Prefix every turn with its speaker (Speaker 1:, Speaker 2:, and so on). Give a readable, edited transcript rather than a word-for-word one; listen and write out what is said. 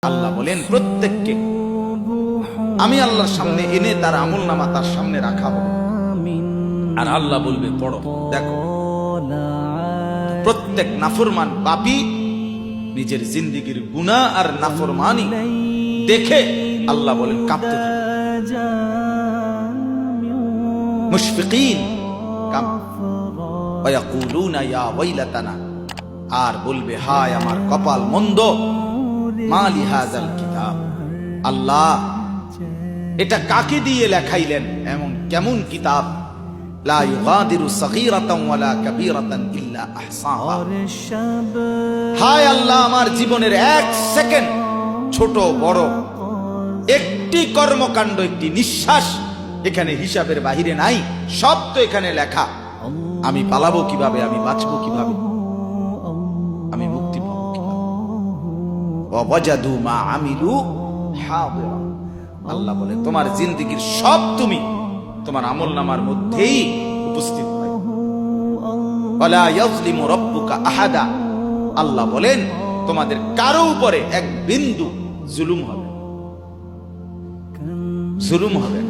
Speaker 1: আল্লাহ বলেন প্রত্যেককে আমি আল্লাহর সামনে এনে তার আমলনামা তার সামনে রাখা হবে, আর আল্লাহ বলবে পড়ো। দেখো প্রত্যেক নাফরমান পাপী নিজের জিন্দেগির গুনাহ আর নাফরমানি দেখে আল্লাহ বলেন কাঁপতে থাকে, মুশফিকিন ওয়ায়াকুলুনা ইয়া ওয়াইলাতানা, আর বলবে হায় আমার কপাল মন্দ, মালি হাযাল কিতাব, আল্লাহ এটা কাকে দিয়ে লেখাইলেন, এমন কেমন কিতাব, লা ইউগাদিরু সগীরাতান ওয়ালা কাবীরাতান ইল্লা আহসাহা। হায় আল্লাহ আমার জীবনের এক সেকেন্ড ছোট বড় একটি কর্মকাণ্ড একটি নিঃশ্বাস এখানে হিসাবের বাহিরে নাই, সব তো এখানে লেখা। আমি পালাবো কিভাবে, আমি বাঁচবো কিভাবে, আমি মুক্তি পাবো কিভাবে। ওয়াজাদু মা আমিলু হাদিরা, আল্লাহ বলে তোমার জিন্দেগির সব তুমি তোমার আমলনামার মধ্যেই উপস্থিত পাই। ওয়ালা ইয়াজলিমু রাব্বুকা আহাদা, আল্লাহ বলেন তোমাদের কারো উপরে এক বিন্দু জুলুম হবে, জুলুম হবে।